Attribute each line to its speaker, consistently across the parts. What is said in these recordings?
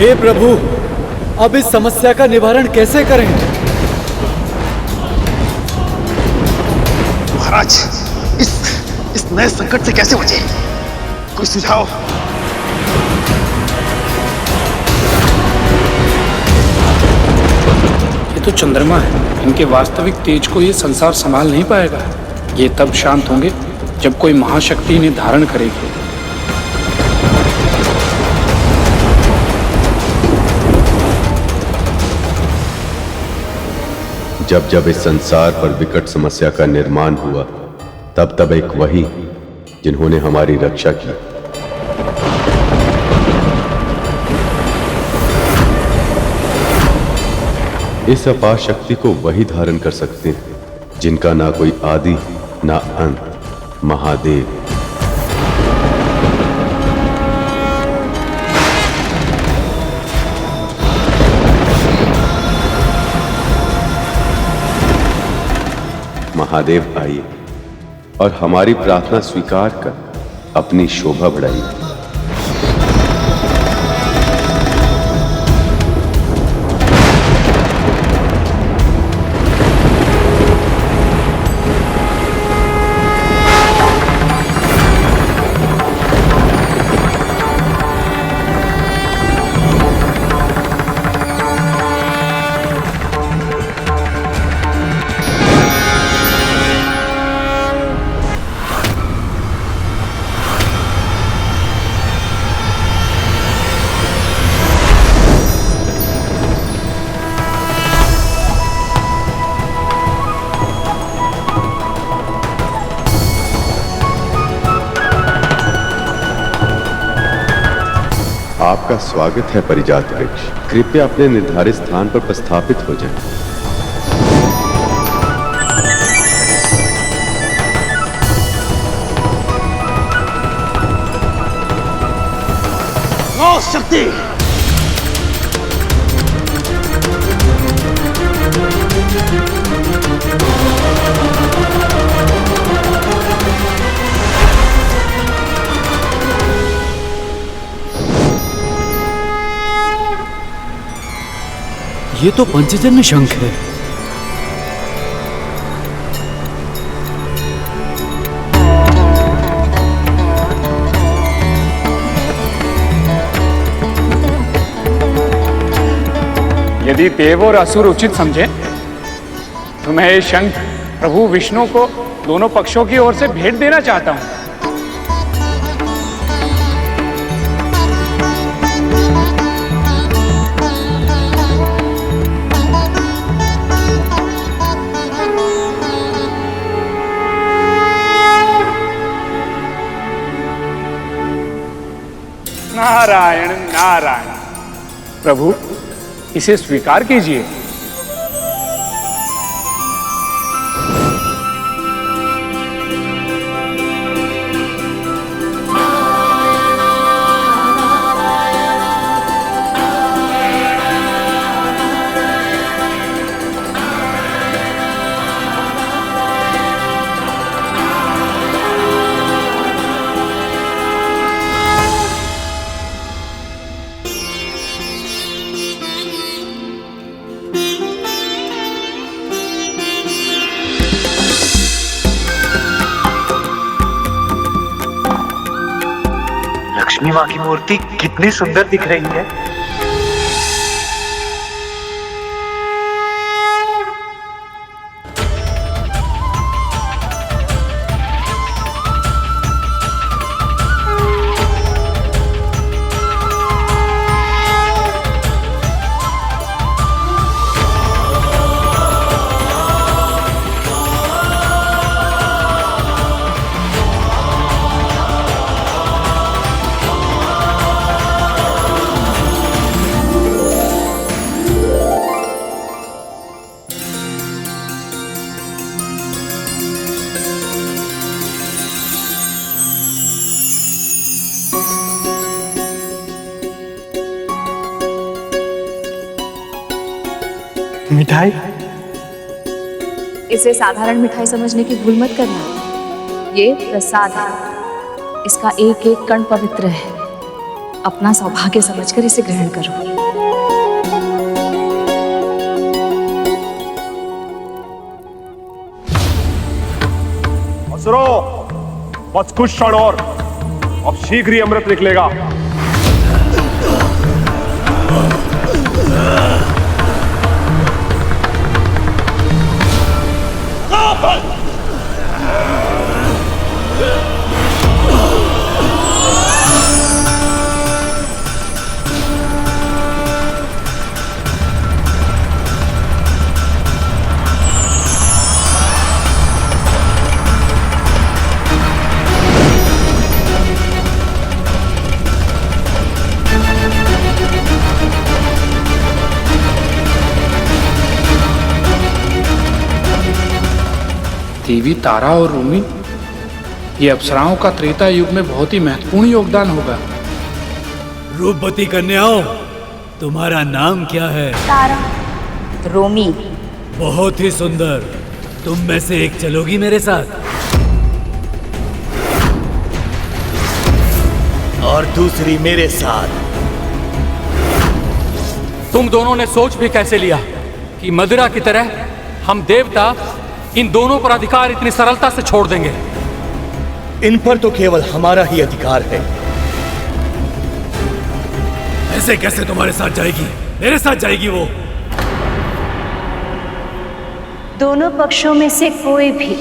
Speaker 1: हे प्रभु, अब इस समस्या का निवारण कैसे करें?
Speaker 2: महाराज, इस नए संकट से कैसे बचें? कोई सुझाव?
Speaker 3: ये तो चंद्रमा है। इनके वास्तविक तेज को ये संसार संभाल नहीं पाएगा। ये तब शांत होंगे जब कोई महाशक्ति इन्हें धारण करेगी।
Speaker 4: जब जब इस संसार पर विकट समस्या का निर्माण हुआ, तब तब एक वही जिन्होंने हमारी रक्षा की। इस अपार शक्ति को वही धारण कर सकते हैं जिनका ना कोई आदि ना अंत, महादेव। महादेव आइए और हमारी प्रार्थना स्वीकार कर अपनी शोभा बढ़ाइए। आपका स्वागत है परिजात वृक्ष। कृपया अपने निर्धारित स्थान पर प्रस्थापित हो जाएं।
Speaker 2: नो शक्ति!
Speaker 1: ये तो पंचजन्य शंख है।
Speaker 3: यदि देव और असुर उचित समझे तो मैं ये शंख प्रभु विष्णु को दोनों पक्षों की ओर से भेंट देना चाहता हूं। नारायण नारायण। प्रभु, इसे स्वीकार कीजिए।
Speaker 5: लक्ष्मी माँ की मूर्ति कितनी सुंदर दिख रही है। मिठाई?
Speaker 6: इसे साधारण मिठाई समझने की भूल मत करना। ये प्रसाद है। इसका एक एक कण पवित्र है। अपना सौभाग्य समझकर इसे ग्रहण करो।
Speaker 7: असुरो, बस कुछ क्षण और, अब शीघ्र ही अमृत निकलेगा।
Speaker 8: देवी तारा और रूमी, ये अप्सराओं का त्रेता युग में बहुत ही महत्वपूर्ण योगदान होगा।
Speaker 1: रूपवती कन्याओं, तुम्हारा नाम क्या है?
Speaker 9: तारा, रोमी।
Speaker 1: बहुत ही सुंदर। तुम में से एक चलोगी मेरे साथ
Speaker 2: और दूसरी मेरे साथ।
Speaker 10: तुम दोनों ने सोच भी कैसे लिया कि मदिरा की तरह हम देवता इन दोनों पर अधिकार इतनी सरलता से छोड़ देंगे?
Speaker 2: इन पर तो केवल हमारा ही अधिकार है।
Speaker 1: ऐसे कैसे तुम्हारे साथ जाएगी? मेरे साथ जाएगी वो।
Speaker 9: दोनों पक्षों में से कोई भी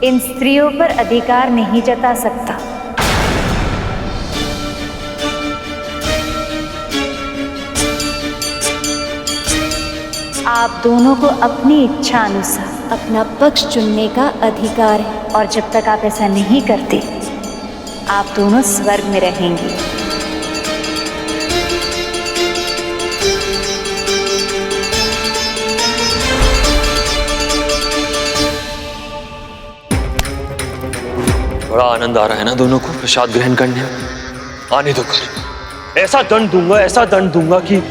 Speaker 9: इन स्त्रियों पर अधिकार नहीं जता सकता। आप दोनों को अपनी इच्छा अनुसार अपना पक्ष चुनने का अधिकार है, और जब तक आप ऐसा नहीं करते, आप दोनों स्वर्ग में रहेंगे।
Speaker 11: बड़ा आनंद आ रहा है ना दोनों को प्रसाद ग्रहण करने में। आने दो कर, ऐसा दंड दूंगा, ऐसा दंड दूंगा कि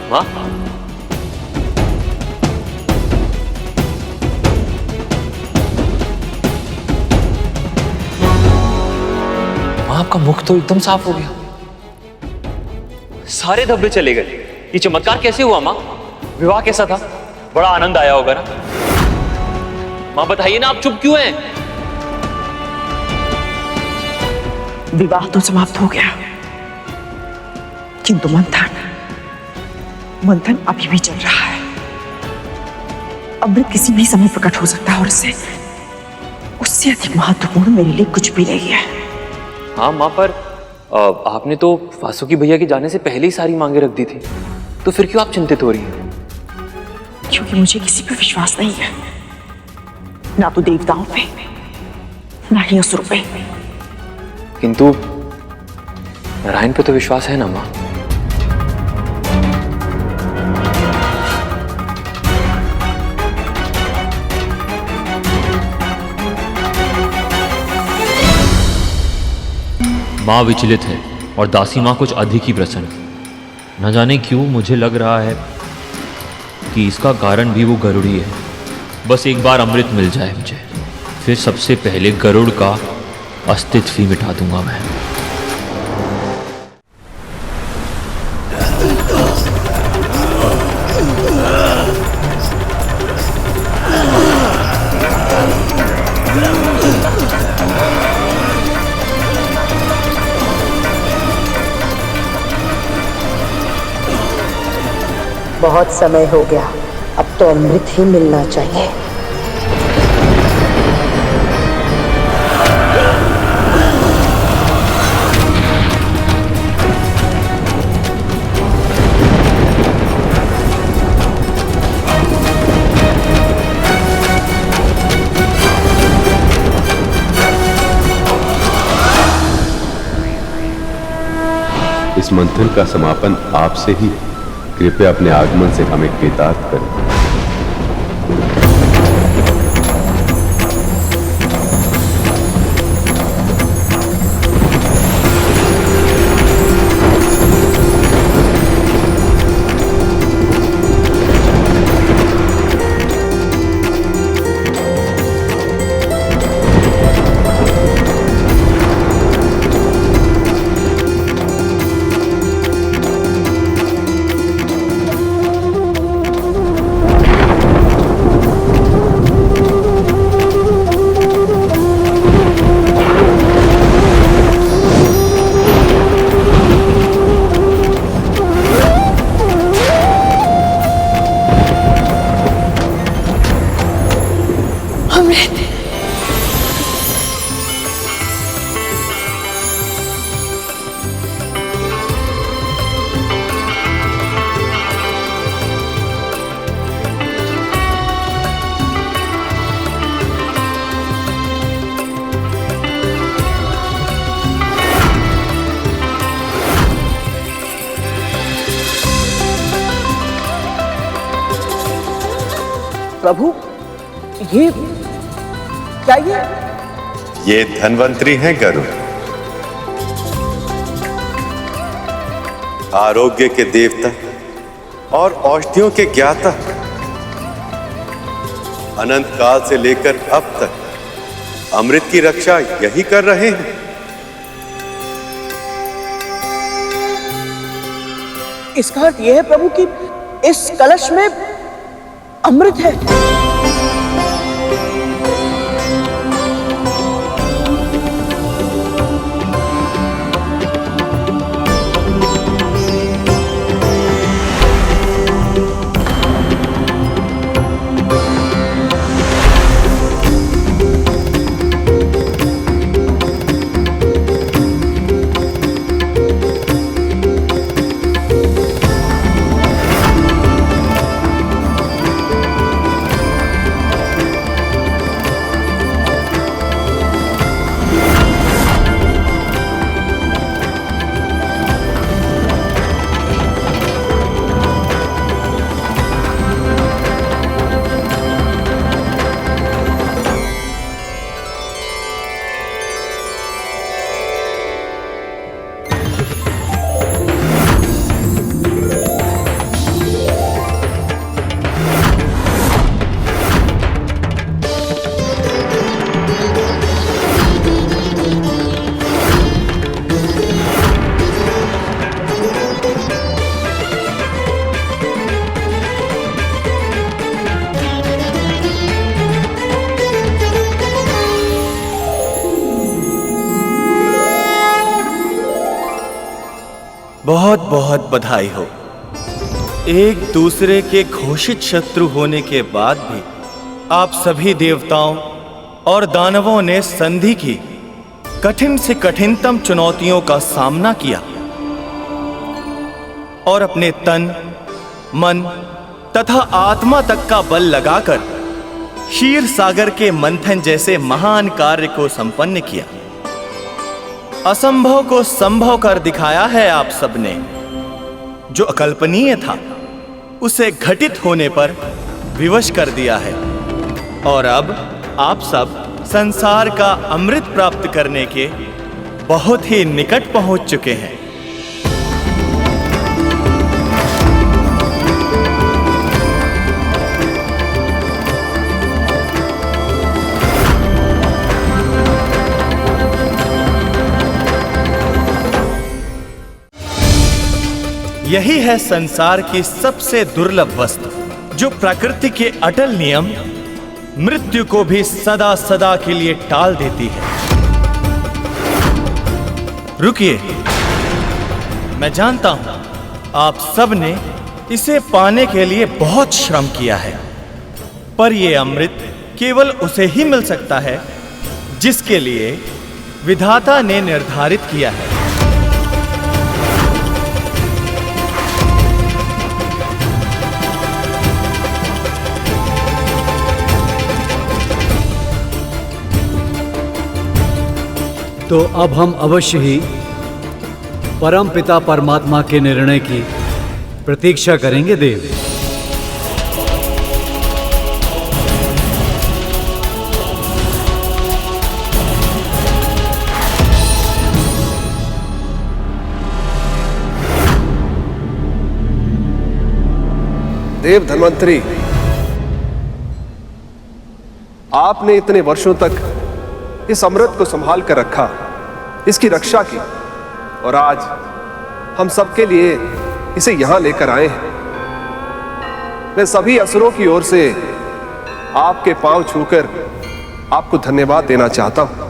Speaker 11: माँ, आपका मुख तो एकदम साफ हो गया, सारे धब्बे चले गए। ये चमत्कार कैसे हुआ माँ? विवाह कैसा था? बड़ा आनंद आया होगा ना? माँ बताइए ना, आप चुप क्यों हैं?
Speaker 12: विवाह तो समाप्त हो गया, किंतु मंथन अभी भी चल रहा है। अमृत किसी भी समय प्रकट हो सकता है, और उससे अधिक महत्वपूर्ण मेरे लिए कुछ भी नहीं है।
Speaker 11: हाँ माँ, पर आपने तो वासुकी भैया के जाने से पहले ही सारी मांगे रख दी थी, तो फिर क्यों आप चिंतित हो रही हैं?
Speaker 12: क्योंकि मुझे किसी पर विश्वास नहीं है, ना तो देवताओं पे, ना ही असुरों पे।
Speaker 11: किंतु नारायण पे तो विश्वास है ना माँ?
Speaker 13: माँ विचलित है और दासी माँ कुछ अधिक ही प्रसन्न। न जाने क्यों मुझे लग रहा है कि इसका कारण भी वो गरुड़ी है। बस एक बार अमृत मिल जाए मुझे, फिर सबसे पहले गरुड़ का अस्तित्व ही मिटा दूंगा मैं।
Speaker 12: बहुत समय हो गया, अब तो अमृत ही मिलना चाहिए।
Speaker 4: इस मंथन का समापन आपसे ही, कृपया अपने आगमन से हमें कृतार्थ करें।
Speaker 14: प्रभु, ये क्या
Speaker 4: ये धन्वंतरी हैं गरुड़, आरोग्य के देवता और औषधियों के ज्ञाता। अनंत काल से लेकर अब तक अमृत की रक्षा यही कर रहे हैं।
Speaker 14: इसका अर्थ यह है प्रभु कि इस कलश में अमृत है।
Speaker 15: बहुत बहुत बधाई हो। एक दूसरे के घोषित शत्रु होने के बाद भी आप सभी देवताओं और दानवों ने संधि की कठिन से कठिनतम चुनौतियों का सामना किया और अपने तन, मन तथा आत्मा तक का बल लगाकर क्षीर सागर के मंथन जैसे महान कार्य को संपन्न किया। असंभव को संभव कर दिखाया है आप सबने। जो अकल्पनीय था उसे घटित होने पर विवश कर दिया है और अब आप सब संसार का अमृत प्राप्त करने के बहुत ही निकट पहुंच चुके हैं। यही है संसार की सबसे दुर्लभ वस्तु, जो प्रकृति के अटल नियम मृत्यु को भी सदा सदा के लिए टाल देती है। रुकिए, मैं जानता हूं आप सब ने इसे पाने के लिए बहुत श्रम किया है, पर यह अमृत केवल उसे ही मिल सकता है जिसके लिए विधाता ने निर्धारित किया है।
Speaker 1: तो अब हम अवश्य ही परम पिता परमात्मा के निर्णय की प्रतीक्षा करेंगे देव।
Speaker 7: देव धन्वंतरी, आपने इतने वर्षों तक इस अमृत को संभाल कर रखा, इसकी रक्षा की, और आज हम सबके लिए इसे यहां लेकर आए हैं। मैं सभी असुरों की ओर से आपके पांव छूकर आपको धन्यवाद देना चाहता हूं।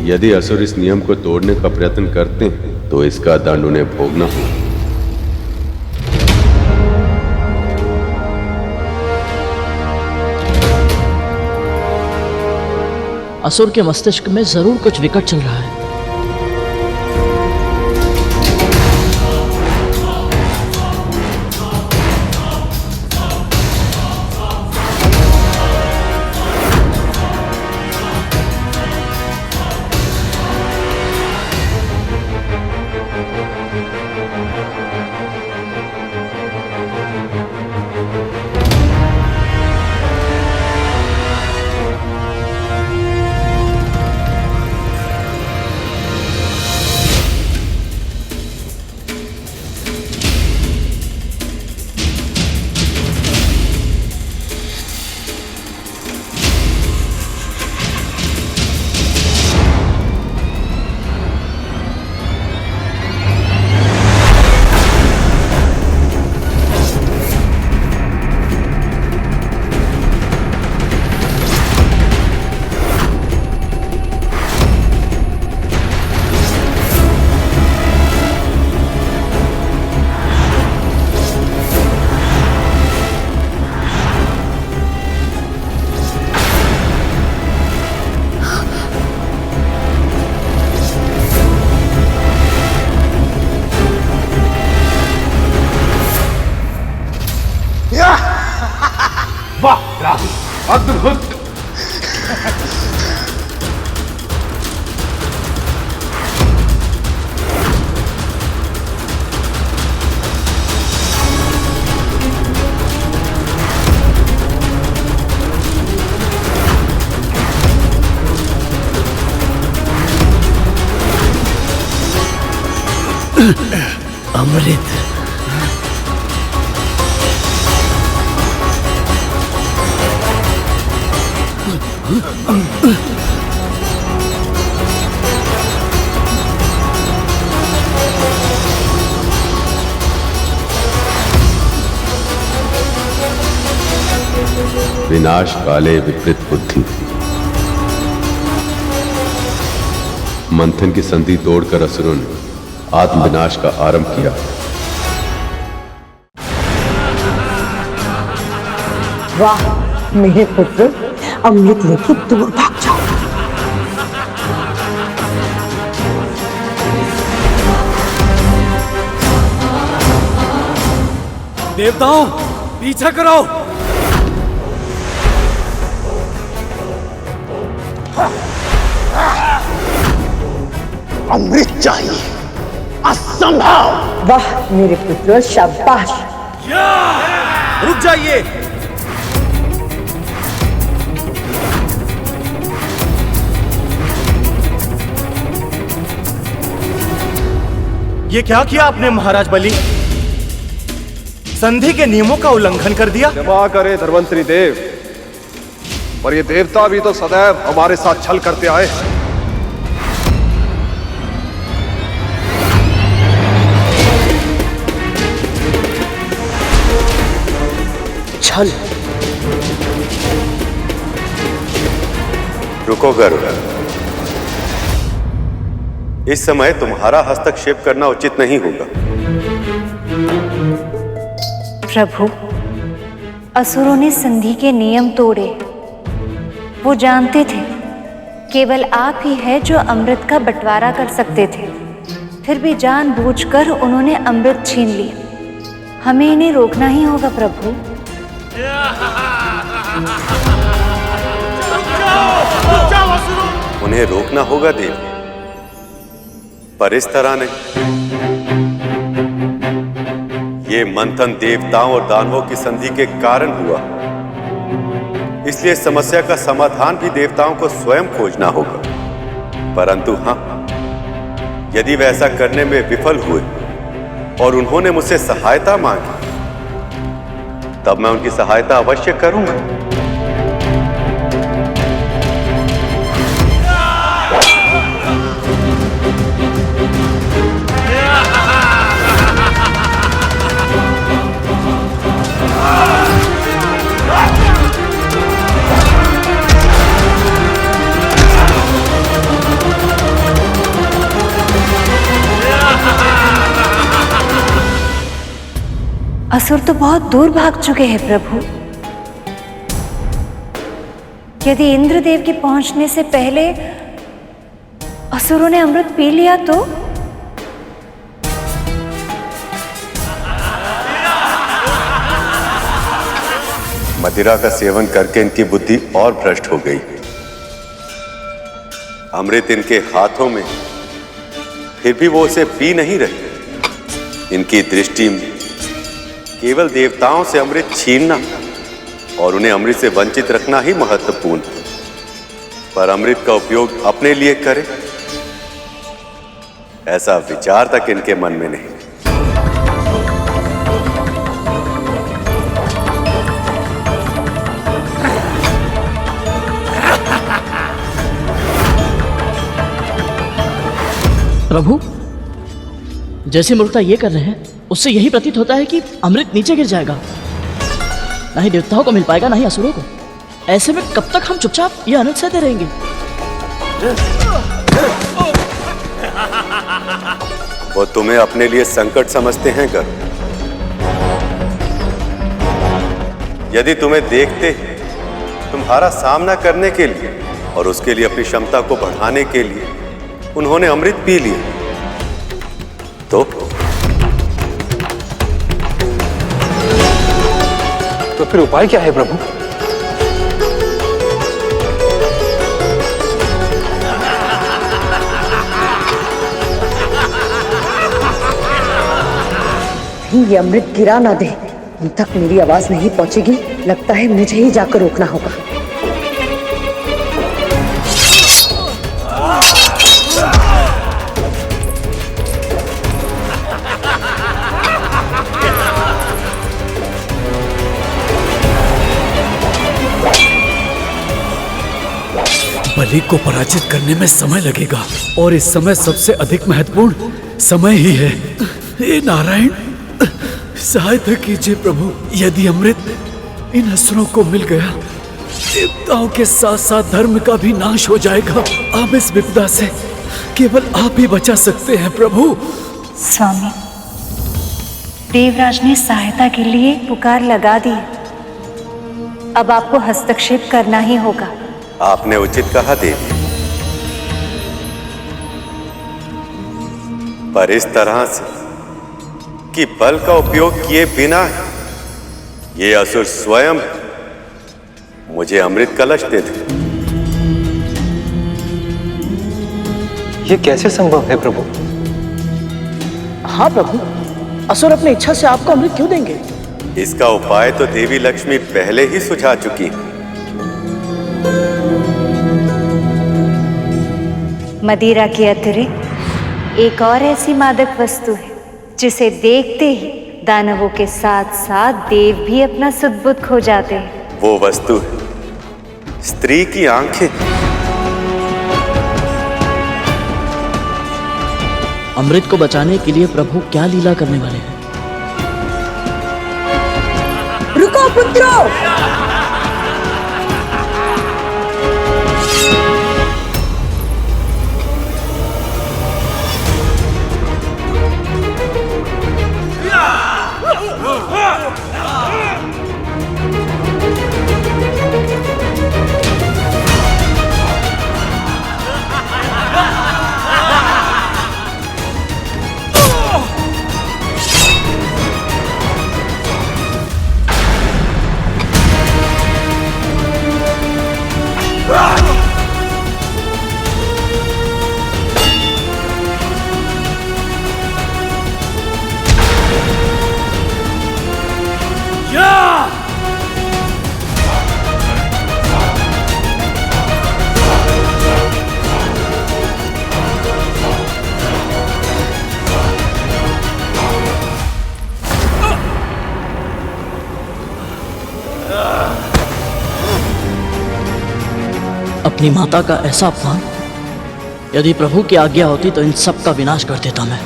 Speaker 4: यदि असुर इस नियम को तोड़ने का प्रयत्न करते हैं तो इसका दंड उन्हें भोगना होगा।
Speaker 14: असुर के मस्तिष्क में जरूर कुछ विकट चल रहा है।
Speaker 2: वाह, अद्भुत।
Speaker 14: अमृत।
Speaker 4: विनाश काले विपरीत बुद्धि। मंथन की संधि तोड़कर असुरों ने आत्मविनाश का आरंभ किया।
Speaker 12: वाह मेरे पुत्र, अमृत लेके दूर भाग जाओ।
Speaker 1: देवताओं, पीछा करो।
Speaker 2: अमृत चाहिए, असंभव।
Speaker 12: वाह मेरे पुत्र, शाबाश।
Speaker 15: रुक जाइए। ये क्या किया आपने महाराज बलि? संधि के नियमों का उल्लंघन कर दिया।
Speaker 7: क्षमा करे धर्मंत्री देव, पर ये देवता भी तो सदैव हमारे साथ छल करते आए हैं।
Speaker 14: छल?
Speaker 4: रुको गरुड़, इस समय तुम्हारा हस्तक्षेप करना उचित नहीं होगा।
Speaker 9: प्रभु, असुरों ने संधि के नियम तोड़े। वो जानते थे केवल आप ही है जो अमृत का बंटवारा कर सकते थे, फिर भी जानबूझकर उन्होंने अमृत छीन लिया। हमें इन्हें रोकना ही होगा प्रभु।
Speaker 4: उन्हें रोकना होगा देव, पर इस तरह नहीं। ये मंथन देवताओं और दानवों की संधि के कारण हुआ, इसलिए समस्या का समाधान भी देवताओं को स्वयं खोजना होगा। परंतु हां, यदि वे ऐसा करने में विफल हुए और उन्होंने मुझसे सहायता मांगी, तब मैं उनकी सहायता अवश्य करूंगा।
Speaker 9: असुर तो बहुत दूर भाग चुके हैं प्रभु। यदि इंद्रदेव के पहुंचने से पहले असुरों ने अमृत पी लिया तो?
Speaker 4: मदिरा का सेवन करके इनकी बुद्धि और भ्रष्ट हो गई। अमृत इनके हाथों में, फिर भी वो उसे पी नहीं रहे। इनकी दृष्टि में केवल देवताओं से अमृत छीनना और उन्हें अमृत से वंचित रखना ही महत्वपूर्ण है। पर अमृत का उपयोग अपने लिए करे, ऐसा विचार तक इनके मन में नहीं।
Speaker 16: प्रभु, जैसे मूर्खता ये कर रहे हैं उससे यही प्रतीत होता है कि अमृत नीचे गिर जाएगा। ना ही देवताओं को मिल पाएगा ना ही असुरों को। ऐसे में कब तक हम चुपचाप ये अनर्थ सहते रहेंगे?
Speaker 4: वो तुम्हें अपने लिए संकट समझते हैं कर। यदि तुम्हें देखते तुम्हारा सामना करने के लिए और उसके लिए अपनी क्षमता को बढ़ाने के लिए उन्होंने अमृत पी लिया
Speaker 3: तो फिर उपाय क्या है प्रभु?
Speaker 12: ये अमृत गिरा ना दे। उन तक मेरी आवाज नहीं पहुंचेगी। लगता है मुझे ही जाकर रोकना होगा।
Speaker 1: बलि को पराजित करने में समय लगेगा और इस समय सबसे अधिक महत्वपूर्ण समय ही है। हे नारायण, सहायता कीजिए प्रभु। यदि अमृत इन असुरों को मिल गया, देवताओं के साथ साथ धर्म का भी नाश हो जाएगा। अब इस विपदा से केवल आप ही बचा सकते हैं प्रभु।
Speaker 9: स्वामी, देवराज ने सहायता के लिए पुकार लगा दी। अब आपको हस्तक्षेप करना ही होगा।
Speaker 4: आपने उचित कहा देवी, पर इस तरह से कि बल का उपयोग किए बिना ये असुर स्वयं मुझे अमृत कलश दे दे।
Speaker 2: ये कैसे संभव है प्रभु?
Speaker 14: हाँ प्रभु, असुर अपनी इच्छा से आपको अमृत क्यों देंगे?
Speaker 4: इसका उपाय तो देवी लक्ष्मी पहले ही सुझा चुकी है।
Speaker 9: मदिरा के अतिरिक्त एक और ऐसी मादक वस्तु है जिसे देखते ही दानवों के साथ साथ देव भी अपना सुध-बुध खो जाते हैं।
Speaker 4: वो वस्तु है स्त्री की आंखें।
Speaker 16: अमृत को बचाने के लिए प्रभु क्या लीला करने वाले हैं?
Speaker 14: रुको पुत्रों!
Speaker 16: अपनी माता का ऐसा अपमान! यदि प्रभु की आज्ञा होती तो इन सब का विनाश कर देता मैं।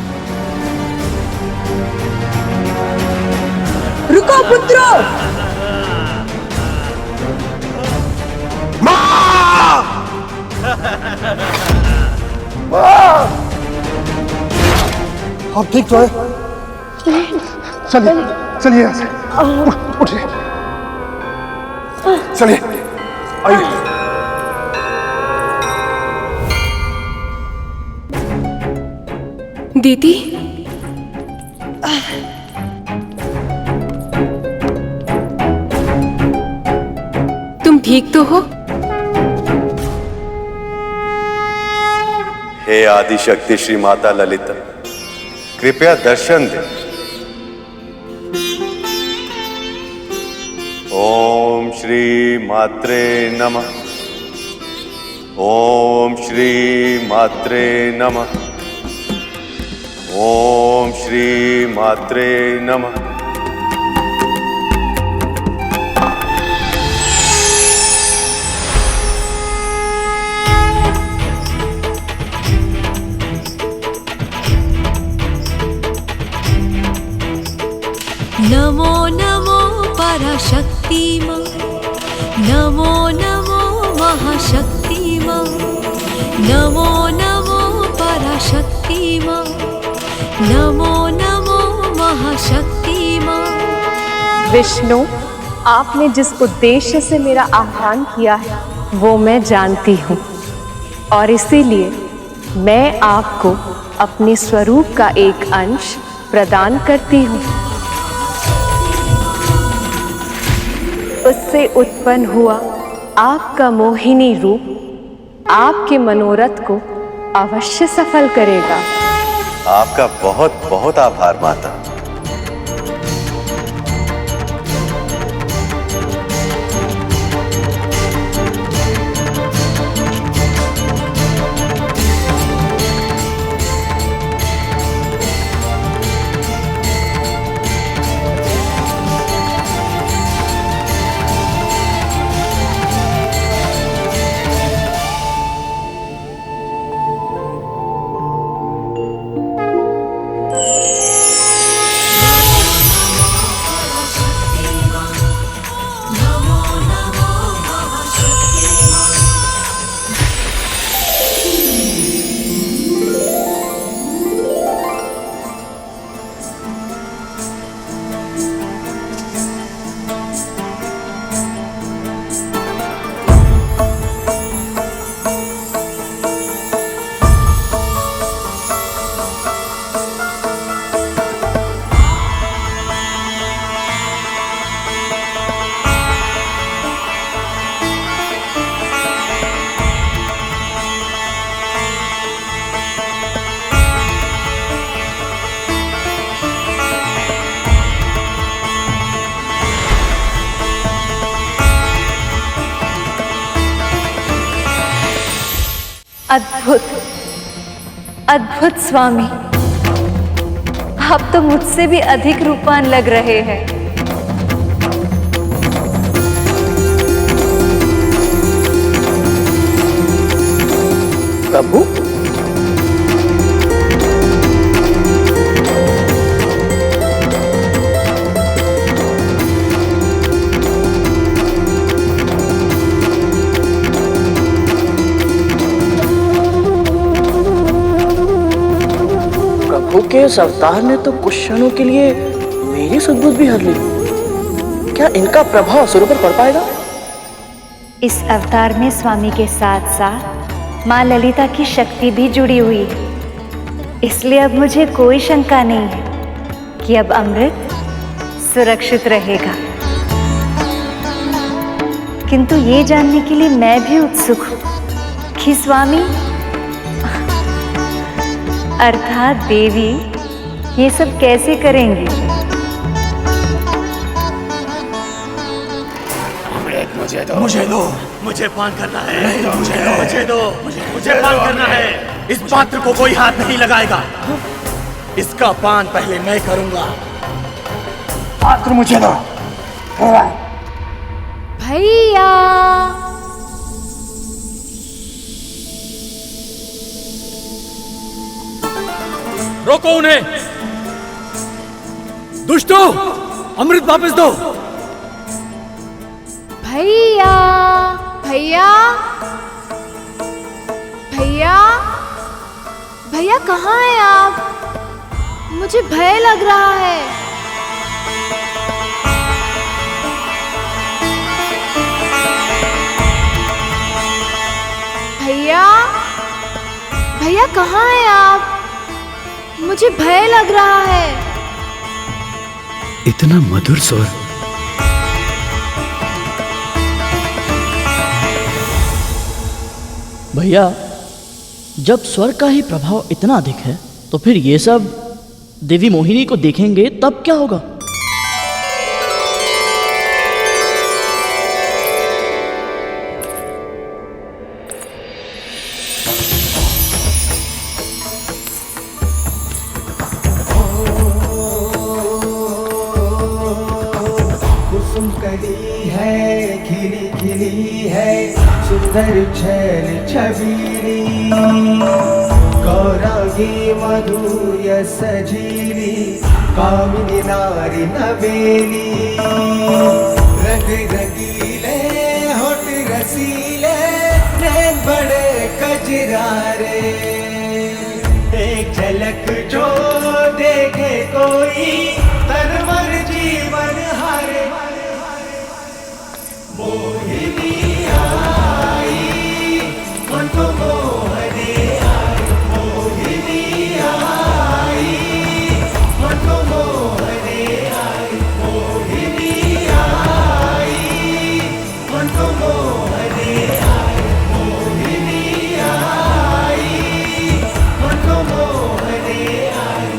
Speaker 14: रुको पुत्रों!
Speaker 2: आप ठीक तो है? चलिए चलिए यहाँ से उठिए। चलिए आइए।
Speaker 17: दीदी, तुम ठीक तो हो?
Speaker 4: हे आदिशक्ति श्री माता ललिता, कृपया दर्शन दे। ओम श्री मात्रे नमः। ओम श्री मात्रे नमः। ओम श्री मात्रे नमः।
Speaker 18: नमो नमो पराशक्ति मां, नमो नमो महाशक्ति मां, नमो नमो पराशक्ति मां, नमो नमो महाशक्ति मां।
Speaker 6: विष्णु, आपने जिस उद्देश्य से मेरा आह्वान किया है वो मैं जानती हूँ, और इसीलिए मैं आपको अपने स्वरूप का एक अंश प्रदान करती हूँ। उससे उत्पन्न हुआ आपका मोहिनी रूप आपके मनोरथ को अवश्य सफल करेगा।
Speaker 4: आपका बहुत बहुत आभार माता।
Speaker 9: अद्भुत, अद्भुत स्वामी, आप तो मुझसे भी अधिक रूपवान लग रहे हैं।
Speaker 14: प्रभु, के इस अवतार ने तो कुछ क्षणों के लिए मेरी सद्बुद्धि भी हर ली। क्या इनका प्रभाव असुरों पर पड़ पाएगा?
Speaker 9: इस अवतार में स्वामी के साथ साथ माँ ललिता की शक्ति भी जुड़ी हुई है, इसलिए अब मुझे कोई शंका नहीं है कि अब अमृत सुरक्षित रहेगा। किंतु ये जानने के लिए मैं भी उत्सुक हूँ कि स्वामी अर्थात देवी ये सब कैसे करेंगी?
Speaker 15: मुझे दो, मुझे दो, मुझे पान करना है, मुझे दो, मुझे पान करना है। इस पात्र को कोई हाथ नहीं लगाएगा, इसका पान पहले मैं करूंगा। पात्र मुझे दो।
Speaker 18: भैया,
Speaker 1: रोको उन्हें। दुष्टों, अमृत वापस दो।
Speaker 18: भैया, भैया, भैया, भैया कहाँ हैं आप? मुझे भय लग रहा है। भैया, भैया कहाँ हैं आप? मुझे भय लग रहा है।
Speaker 1: इतना मधुर स्वर।
Speaker 16: भैया, जब स्वर का ही प्रभाव इतना अधिक है तो फिर ये सब देवी मोहिनी को देखेंगे तब क्या होगा?
Speaker 19: कुसुम कली है, खिली खिली है, सुंदर छैल छबीली, गौरांगी मधुर्य सजीली, कामिनी नारी नवेली, रंग रंगीले होठ रसीले, नैन बड़े कजरारे, एक झलक जो देखे कोई तन मन जीवन हारे। मोहिनी आई मन को मोहने आई, मोहिनी आई मन को मोहने आई, मोहिनी आई मन को मोहने आई, मोहिनी आई मन को मोहने आई।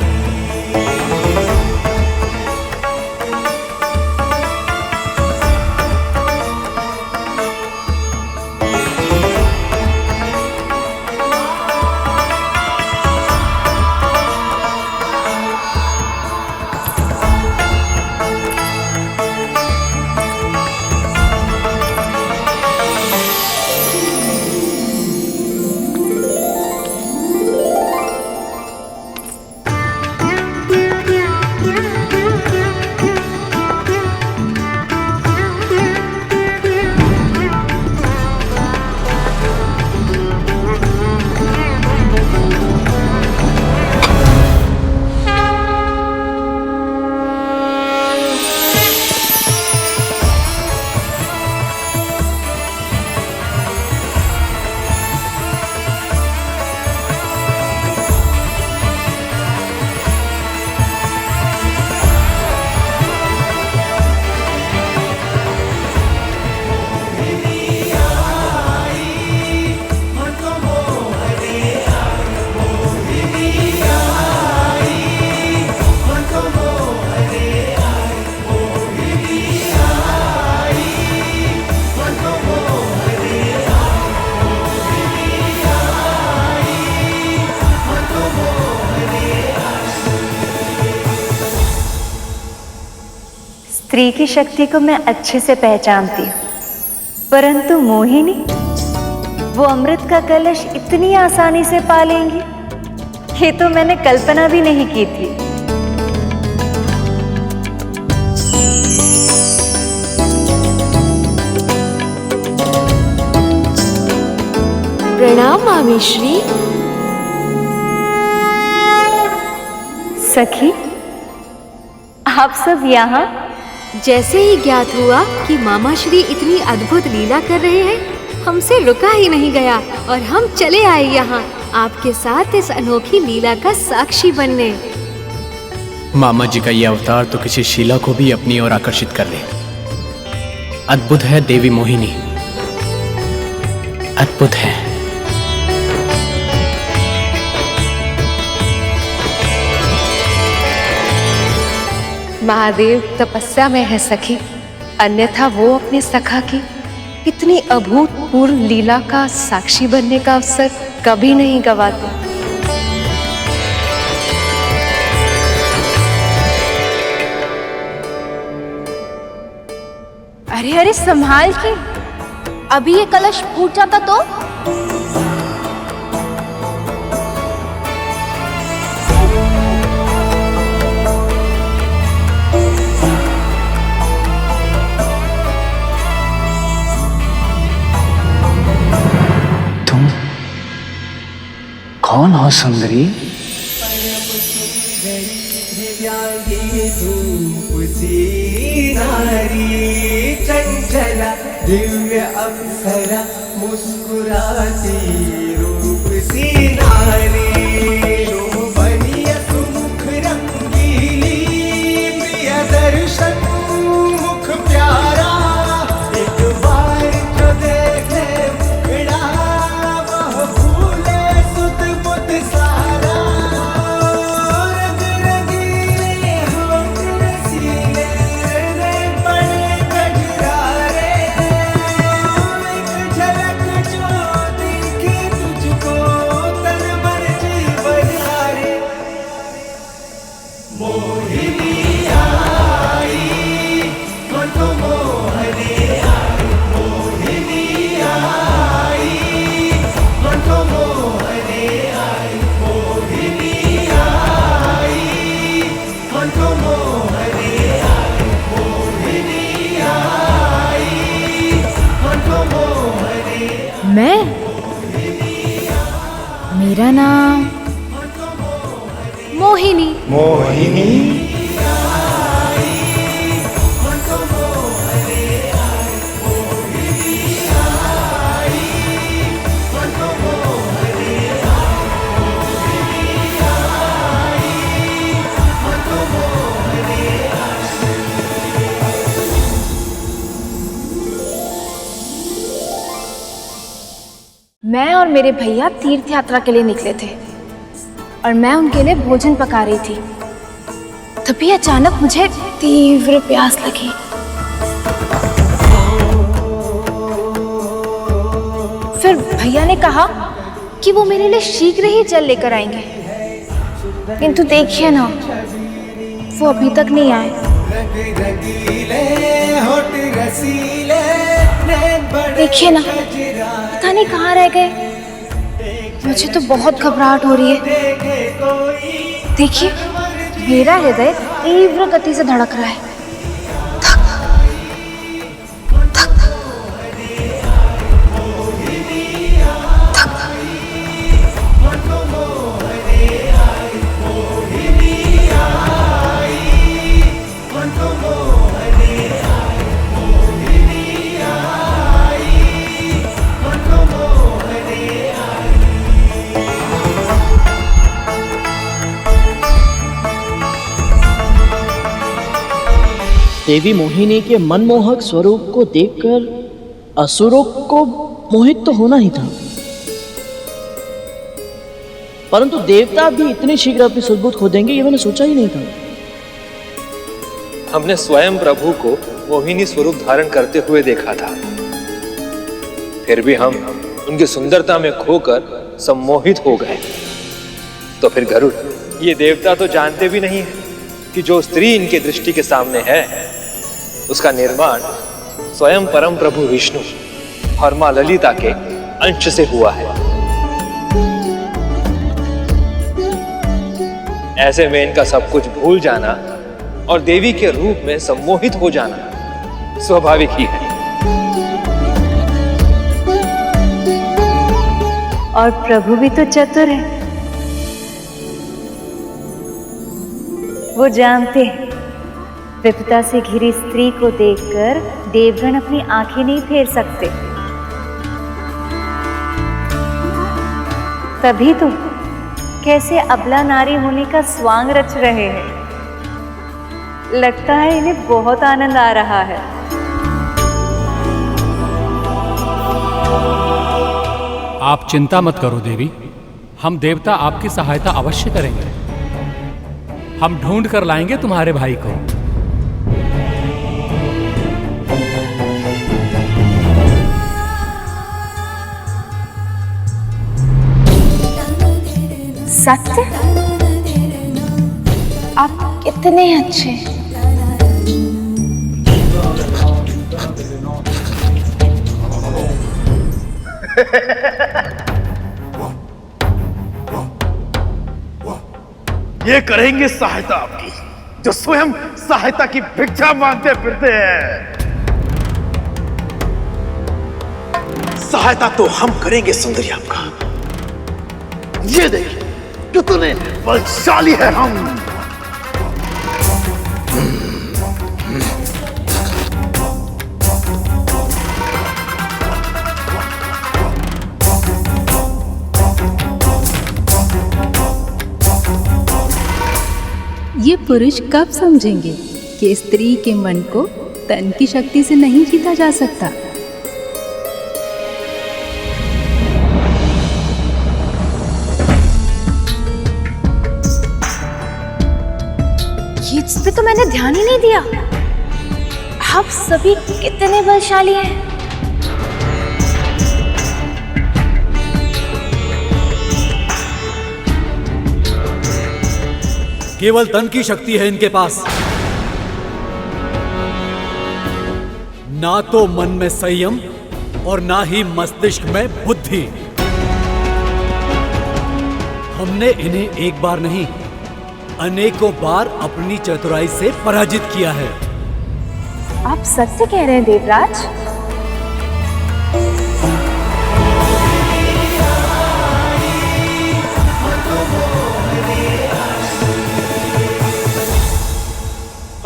Speaker 9: स्त्री की शक्ति को मैं अच्छे से पहचानती हूँ, परंतु मोहिनी वो अमृत का कलश इतनी आसानी से पा लेंगी, ये तो मैंने कल्पना भी नहीं की थी।
Speaker 17: प्रणाम मामी श्री।
Speaker 9: सखी, आप सब यहाँ?
Speaker 17: जैसे ही ज्ञात हुआ कि मामा श्री इतनी अद्भुत लीला कर रहे हैं, हमसे रुका ही नहीं गया और हम चले आए यहाँ आपके साथ इस अनोखी लीला का साक्षी बनने।
Speaker 20: मामा जी का ये अवतार तो किसी शीला को भी अपनी ओर आकर्षित कर ले। अद्भुत है देवी मोहिनी, अद्भुत है।
Speaker 6: महादेव तपस्या में है सखी, अन्यथा वो अपने सखा की इतनी अभूतपूर्व लीला का साक्षी बनने का अवसर कभी नहीं गवाते।
Speaker 18: अरे अरे संभाल के, अभी ये कलश फूट जाता तो।
Speaker 20: कौन हो सुंदरी?
Speaker 19: चंचला दिव्य अप्सरा मुस्कुराती रूप सी नारी, शोभनीय
Speaker 18: मैं? मेरा नाम मोहिनी।
Speaker 15: मोहिनी?
Speaker 18: मैं और मेरे भैया तीर्थ यात्रा के लिए निकले थे और मैं उनके लिए भोजन पका रही थी। तभी अचानक मुझे तीव्र प्यास लगी। फिर भैया ने कहा कि वो मेरे लिए शीघ्र ही जल लेकर आएंगे, किंतु देखिए ना, वो अभी तक नहीं आए। देखिए ना, पता नहीं कहाँ रह गए। मुझे तो बहुत घबराहट हो रही है। देखिए, मेरा हृदय तीव्र गति से धड़क रहा है।
Speaker 16: देवी मोहिनी के मनमोहक स्वरूप को देखकर असुरों को मोहित तो होना ही था, परंतु देवता भी इतने शीघ्र अपनी सद्बुद्धि खो देंगे ये मैंने सोचा ही नहीं था।
Speaker 21: हमने स्वयं प्रभु को मोहिनी स्वरूप धारण करते हुए देखा था, फिर भी हम उनकी सुंदरता में खोकर सम्मोहित हो गए। तो फिर गरुड़, ये देवता तो जानते भी नहीं है कि जो स्त्री इनके दृष्टि के सामने है उसका निर्माण स्वयं परम प्रभु विष्णु और मां ललिता के अंश से हुआ है। ऐसे में इनका सब कुछ भूल जाना और देवी के रूप में सम्मोहित हो जाना स्वाभाविक ही है।
Speaker 9: और प्रभु भी तो चतुर है, वो जानते हैं विपदा से घिरी स्त्री को देखकर देवगण अपनी आंखें नहीं फेर सकते। तभी तो कैसे अबला नारी होने का स्वांग रच रहे हैं। लगता है इन्हें बहुत आनंद आ रहा है।
Speaker 10: आप चिंता मत करो देवी, हम देवता आपकी सहायता अवश्य करेंगे। हम ढूंढ कर लाएंगे तुम्हारे भाई को।
Speaker 18: सत्य? आप कितने अच्छे।
Speaker 2: ये करेंगे सहायता आपकी, जो स्वयं सहायता की भिक्षा मांगते फिरते हैं। सहायता तो हम करेंगे सुंदरी आपका। ये देखिए कितने बलशाली है हम।
Speaker 22: ये पुरुष कब समझेंगे कि स्त्री के मन को तन की शक्ति से नहीं जीता जा सकता।
Speaker 18: इस पे तो मैंने ध्यान ही नहीं दिया। आप सभी कितने बलशाली हैं।
Speaker 1: केवल तन की शक्ति है इनके पास, ना तो मन में संयम और ना ही मस्तिष्क में बुद्धि। हमने इन्हें एक बार नहीं अनेकों बार अपनी चतुराई से पराजित किया है।
Speaker 18: आप सत्य कह रहे हैं देवराज?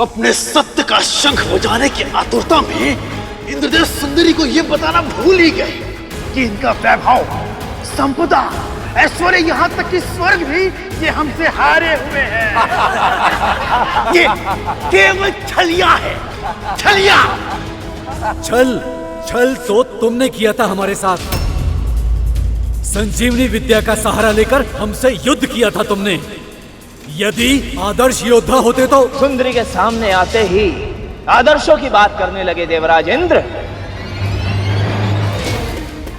Speaker 2: अपने सत्य का शंख बजाने की आतुरता में इंद्रदेव सुंदरी को यह बताना भूल ही गए कि इनका वैभव, संपदा, ऐश्वर्य, यहाँ तक कि स्वर्ग भी ये हमसे हारे हुए हैं। ये केवल छलिया है, छलिया।
Speaker 1: छल तो तुमने किया था हमारे साथ। संजीवनी विद्या का सहारा लेकर हमसे युद्ध किया था तुमने। यदि आदर्श योद्धा होते तो।
Speaker 14: सुंदरी के सामने आते ही आदर्शों की बात करने लगे देवराज इंद्र।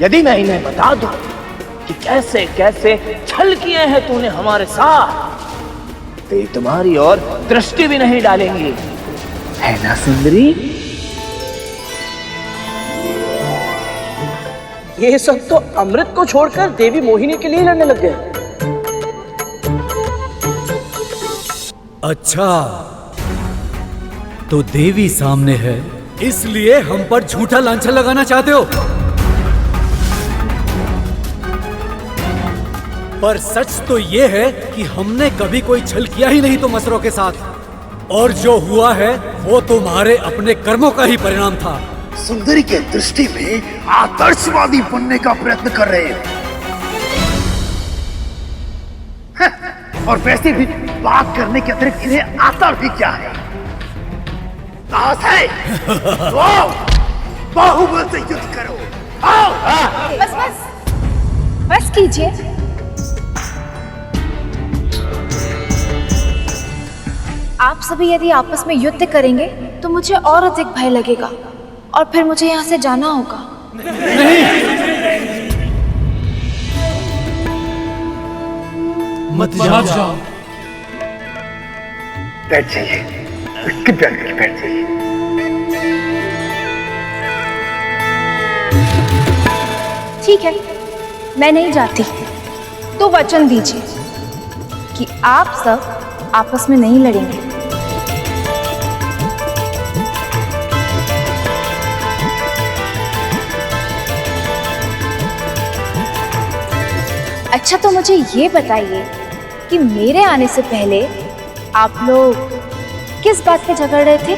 Speaker 14: यदि मैं इन्हें बता दूं कि कैसे कैसे छल किए हैं तूने हमारे साथ, तो ये तुम्हारी ओर दृष्टि भी नहीं डालेंगी, है ना सुंदरी? ये सब तो अमृत को छोड़कर देवी मोहिनी के लिए लड़ने लग गए।
Speaker 1: अच्छा, तो देवी सामने है, इसलिए हम पर झूठा लांछन लगाना चाहते हो। पर सच तो ये है कि हमने कभी कोई छल किया ही नहीं तुम असुरों के साथ, और जो हुआ है वो तुम्हारे अपने कर्मों का ही परिणाम था।
Speaker 2: सुंदरी के दृष्टि में आदर्शवादी बनने का प्रयत्न कर रहे हैं, और वैसे भी बात करने के अतिरिक्त इन्हें आता भी क्या है? साहस है तो बाहुबल से युद्ध करो। आओ।
Speaker 18: बस कीजिए। आप सभी यदि आपस में युद्ध करेंगे तो मुझे और अधिक भय लगेगा, और फिर मुझे यहाँ से जाना होगा।
Speaker 1: मत जाओ।
Speaker 2: बैठ जाइए, कृपया करके बैठ जाइए।
Speaker 18: ठीक है, मैं नहीं जाती, तो वचन दीजिए कि आप सब आपस में नहीं लड़ेंगे। अच्छा, तो मुझे ये बताइए कि मेरे आने से पहले आप लोग किस बात पे झगड़ रहे थे?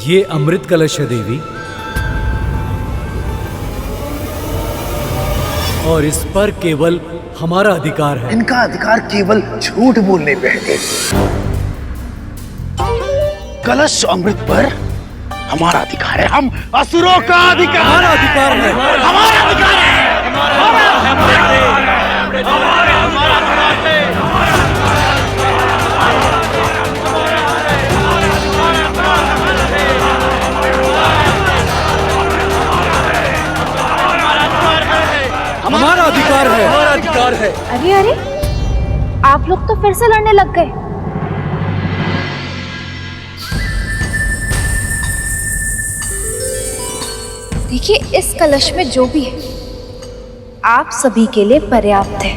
Speaker 1: ये अमृत कलश है देवी, और इस पर केवल हमारा अधिकार है।
Speaker 2: इनका अधिकार केवल झूठ बोलने पे है। कलश अमृत पर हमारा अधिकार है। हम असुरों का अधिकार,
Speaker 1: हमारा अधिकार है,
Speaker 2: हमारा अधिकार है, हमारा अधिकार है।
Speaker 1: हमारा अधिकार है।
Speaker 18: अरे अरे, आप लोग तो फिर से लड़ने लग गए। देखिए, इस कलश में जो भी है आप सभी के लिए पर्याप्त है।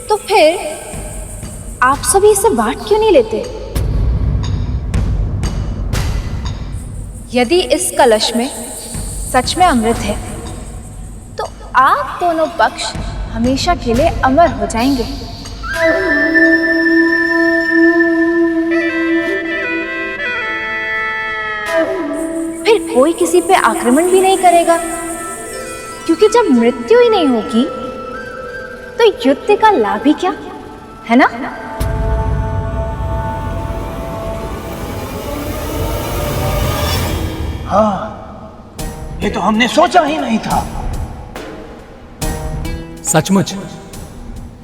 Speaker 18: तो फिर आप सभी इसे बांट क्यों नहीं लेते? यदि इस कलश में सच में अमृत है तो आप दोनों पक्ष हमेशा के लिए अमर हो जाएंगे। फिर कोई किसी पे आक्रमण भी नहीं करेगा, क्योंकि जब मृत्यु ही नहीं होगी तो युद्ध का लाभ ही क्या, है ना?
Speaker 14: हाँ, ये तो हमने सोचा ही नहीं था।
Speaker 10: सचमुच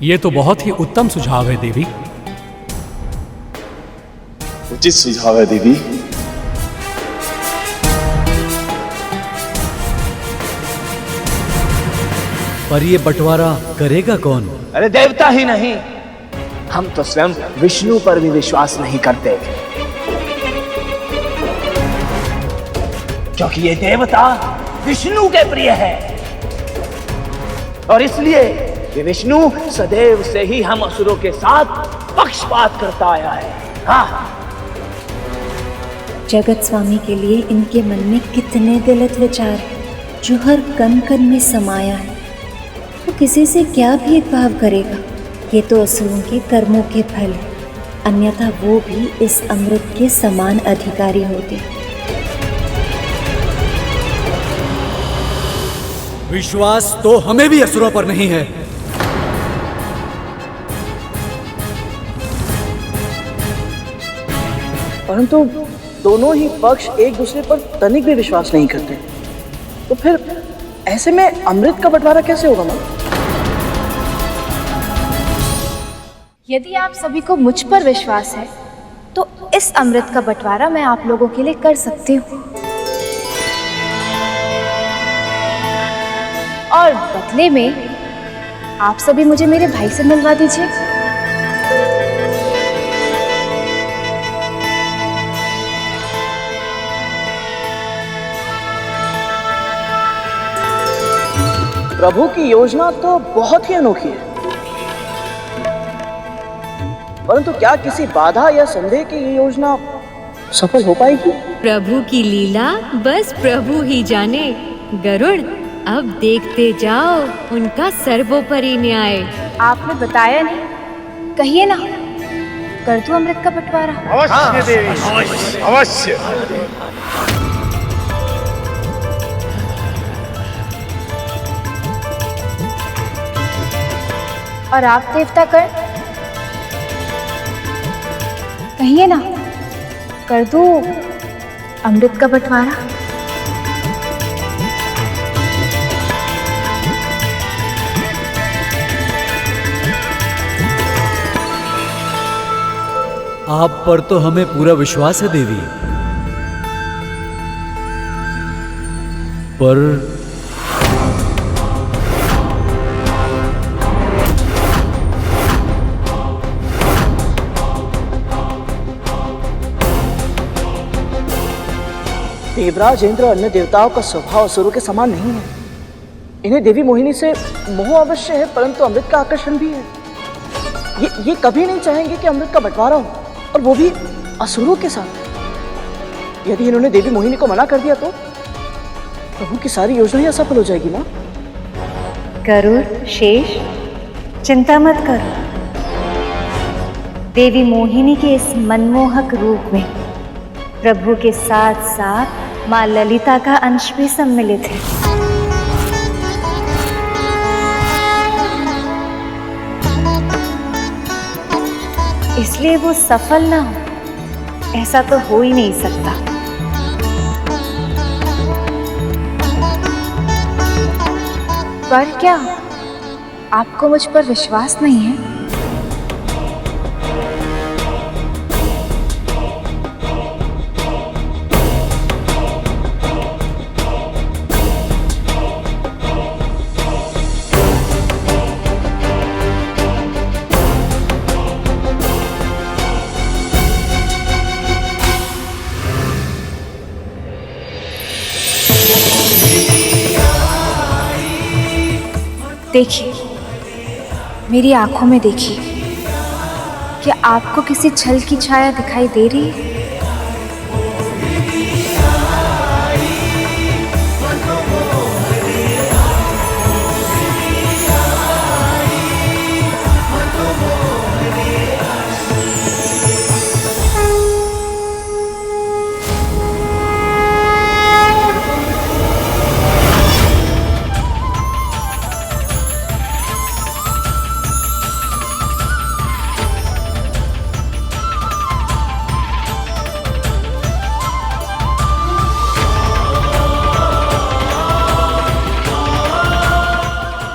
Speaker 10: ये तो बहुत ही उत्तम सुझाव है देवी।
Speaker 5: उचित सुझाव है देवी।
Speaker 1: पर ये बंटवारा करेगा कौन?
Speaker 14: अरे देवता ही नहीं, हम तो स्वयं विष्णु पर भी विश्वास नहीं करते। क्योंकि ये देवता विष्णु के प्रिय है और इसलिए ये विष्णु सदैव से ही हम असुरों के साथ पक्षपात करता आया है। हाँ,
Speaker 9: जगत स्वामी के लिए इनके मन में कितने गलत विचार हैं जो हर कण कण में समाया है। वो किसी से क्या भेदभाव करेगा? ये तो असुरों के कर्मों के फल है, अन्यथा वो भी इस अमृत के समान अधिकारी होते।
Speaker 1: विश्वास तो हमें भी असुरों पर नहीं है।
Speaker 16: परंतु दोनों ही पक्ष एक दूसरे पर तनिक भी विश्वास नहीं करते, तो फिर ऐसे में अमृत का बंटवारा कैसे होगा माँ?
Speaker 18: यदि आप सभी को मुझ पर विश्वास है तो इस अमृत का बंटवारा मैं आप लोगों के लिए कर सकती हूँ, और बदले में आप सभी मुझे मेरे भाई से मिलवा दीजिए।
Speaker 16: प्रभु की योजना तो बहुत ही अनोखी है, परंतु क्या किसी बाधा या संदेह की ये योजना सफल हो पाएगी?
Speaker 22: प्रभु की लीला बस प्रभु ही जाने। गरुड़, अब देखते जाओ उनका सर्वोपरि न्याय।
Speaker 18: आपने बताया नहीं, कहिए ना, कर दूं अमृत का बंटवारा?
Speaker 2: अवश्य देवी, अवश्य।
Speaker 18: और आप देवता कर, कहिए ना, कर दूं अमृत का बंटवारा?
Speaker 1: आप पर तो हमें पूरा विश्वास है देवी, पर
Speaker 16: देवराज इंद्र अन्य देवताओं का स्वभाव असुरों के समान नहीं है। इन्हें देवी मोहिनी से मोह अवश्य है, परंतु अमृत का आकर्षण भी है। ये कभी नहीं चाहेंगे कि अमृत का बंटवारा हो, और वो भी असुरों के साथ। यदि इन्होंने देवी मोहिनी को मना कर दिया तो प्रभु की सारी योजना ही असफल हो जाएगी माँ।
Speaker 9: गरुड़, शेष, चिंता मत करो। देवी मोहिनी के इस मनमोहक रूप में प्रभु के साथ साथ माँ ललिता का अंश भी सम्मिलित है। इसलिए वो सफल ना हो, ऐसा तो हो ही नहीं सकता।
Speaker 18: पर क्या आपको मुझ पर विश्वास नहीं है? देखिए, मेरी आंखों में देखिए, क्या आपको किसी छल की छाया दिखाई दे रही है?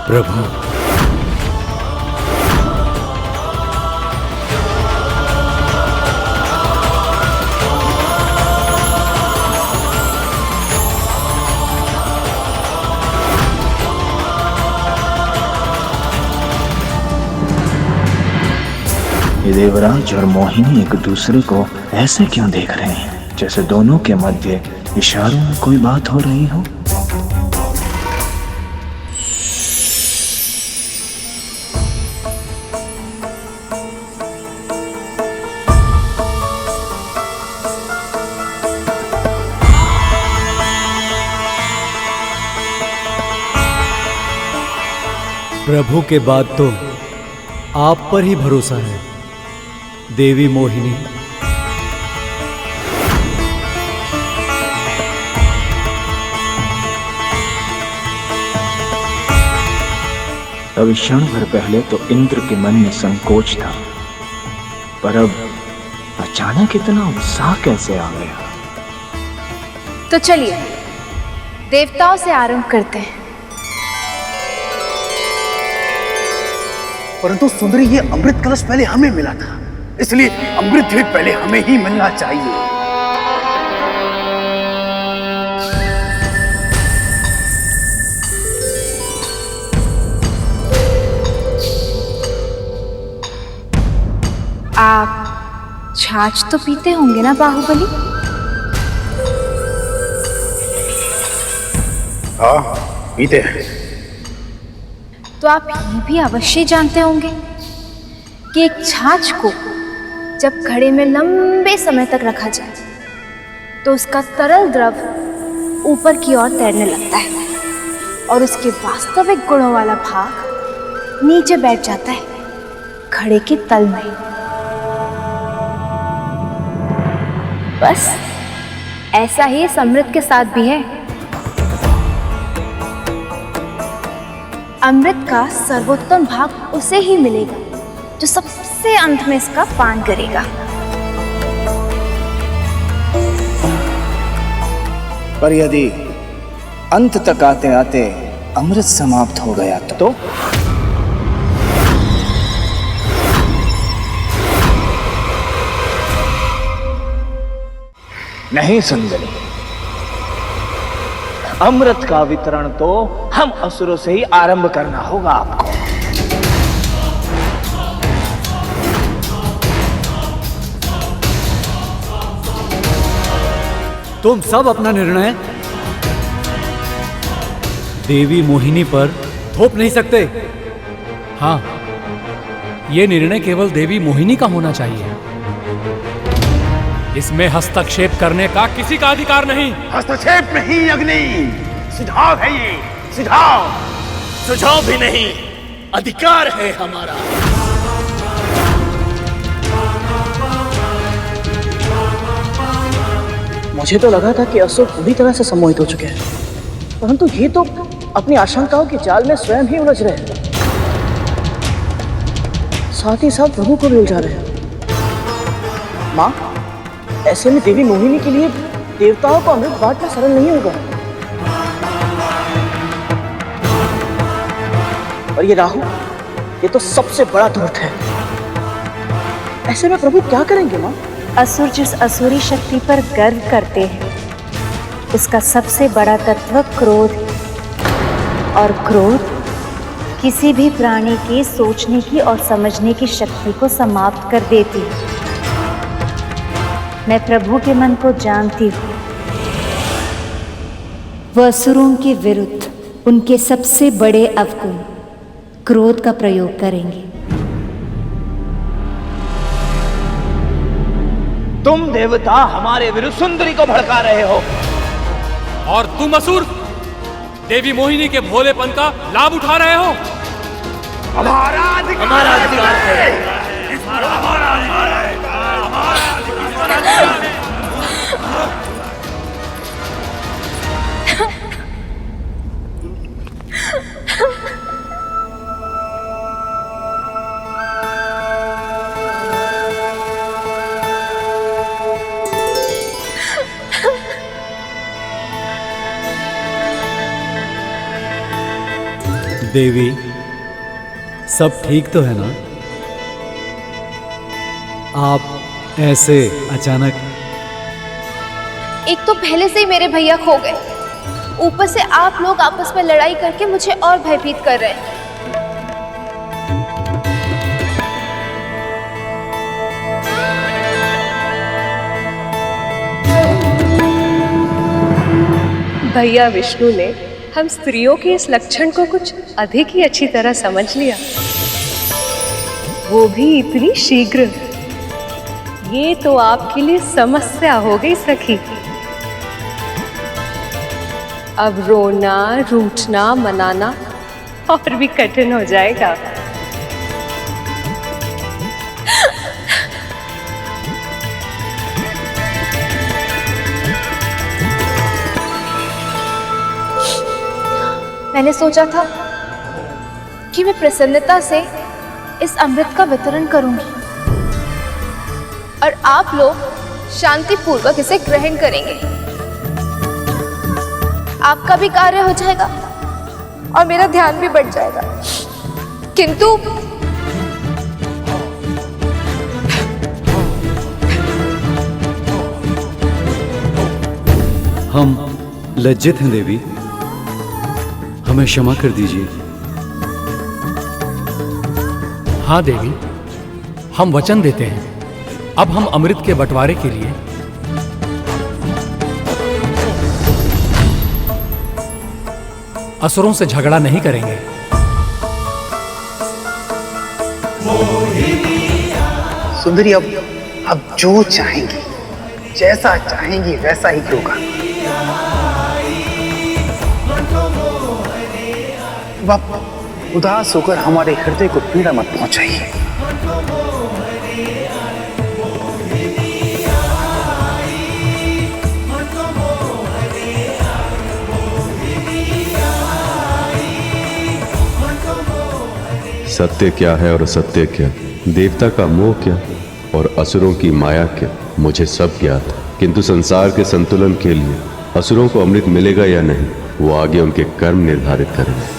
Speaker 1: प्रभु,
Speaker 14: ये देवराज और मोहिनी एक दूसरे को ऐसे क्यों देख रहे हैं, जैसे दोनों के मध्य इशारों में कोई बात हो रही हो?
Speaker 1: प्रभु के बाद तो आप पर ही भरोसा है देवी मोहिनी।
Speaker 14: अभी क्षण भर पहले तो इंद्र के मन में संकोच था, पर अब अचानक इतना उत्साह कैसे आ गया?
Speaker 18: तो चलिए देवताओं से आरंभ करते हैं।
Speaker 2: परंतु सुंदरी, ये अमृत कलश पहले हमें मिला था, इसलिए अमृत भी पहले हमें ही मिलना चाहिए।
Speaker 18: आप छाछ तो पीते होंगे ना बाहुबली?
Speaker 2: हाँ, पीते हैं।
Speaker 18: तो आप ये भी अवश्य जानते होंगे कि एक छाछ को जब घड़े में लंबे समय तक रखा जाए तो उसका तरल द्रव ऊपर की ओर तैरने लगता है और उसके वास्तविक गुणों वाला भाग नीचे बैठ जाता है घड़े के तल में। बस ऐसा ही इस अमृत के साथ भी है। अमृत का सर्वोत्तम भाग उसे ही मिलेगा जो सबसे अंत में इसका पान करेगा।
Speaker 14: पर यदि अंत तक आते आते अमृत समाप्त हो गया तो? नहीं सुंदरी, अमृत का वितरण तो हम असुरों से ही आरंभ करना होगा आपको।
Speaker 1: तुम सब अपना निर्णय देवी मोहिनी पर थोप नहीं सकते।
Speaker 10: हाँ, ये निर्णय केवल देवी मोहिनी का होना चाहिए। इसमें हस्तक्षेप करने का किसी का अधिकार नहीं।
Speaker 2: हस्तक्षेप नहीं अग्नि, सुझाव है ये, सुझाव।
Speaker 14: सुझाव भी नहीं, अधिकार है हमारा।
Speaker 16: मुझे तो लगा था कि असुर पूरी तरह से सम्मोहित हो चुके हैं, परंतु ये तो अपनी आशंकाओं के जाल में स्वयं ही उलझ रहे हैं, साथ ही साथ प्रभु को भी उलझा रहे हैं। माँ, ऐसे में देवी मोहिनी के लिए देवताओं को अमृत बांटना सरल नहीं होगा। और ये राहु, ये तो सबसे बड़ा धूर्त है। ऐसे में प्रभु क्या करेंगे माँ?
Speaker 9: असुर जिस असुरी शक्ति पर गर्व करते हैं उसका सबसे बड़ा तत्व क्रोध है, और क्रोध किसी भी प्राणी के सोचने की और समझने की शक्ति को समाप्त कर देती है। मैं प्रभु के मन को जानती हूँ। वह असुरों के विरुद्ध उनके सबसे बड़े अवगुण क्रोध का प्रयोग करेंगे।
Speaker 14: तुम देवता हमारे विरुद्ध सुंदरी को भड़का रहे हो,
Speaker 10: और तुम असुर देवी मोहिनी के भोलेपन का लाभ उठा रहे हो।
Speaker 2: हमारा अधिकार है।
Speaker 1: देवी, सब ठीक तो है ना? आप ऐसे अचानक?
Speaker 18: एक तो पहले से ही मेरे भैया खो गए, ऊपर से आप लोग आपस में लड़ाई करके मुझे और भयभीत कर रहे हैं।
Speaker 6: भैया विष्णु ने हम स्त्रियों के इस लक्षण को कुछ अधिक ही अच्छी तरह समझ लिया, वो भी इतनी शीघ्र। ये तो आपके लिए समस्या हो गई सखी। अब रोना, रूठना, मनाना और भी कठिन हो जाएगा।
Speaker 18: मैंने सोचा था कि मैं प्रसन्नता से इस अमृत का वितरण करूंगी और आप लोग शांति पूर्वक इसे ग्रहण करेंगे। आपका भी कार्य हो जाएगा और मेरा ध्यान भी बढ़ जाएगा। किंतु
Speaker 1: हम लज्जित हैं देवी, हमें क्षमा कर दीजिए।
Speaker 10: हाँ देवी, हम वचन देते हैं अब हम अमृत के बंटवारे के लिए असुरों से झगड़ा नहीं करेंगे।
Speaker 2: सुंदरी अब जो चाहेंगी, जैसा चाहेंगी वैसा ही होगा। आप उदास होकर हमारे हृदय को पीड़ा मत पहुंचाइए।
Speaker 4: सत्य क्या है और असत्य क्या, देवता का मोह क्या और असुरों की माया क्या, मुझे सब ज्ञात। किंतु संसार के संतुलन के लिए असुरों को अमृत मिलेगा या नहीं, वो आगे उनके कर्म निर्धारित करेंगे।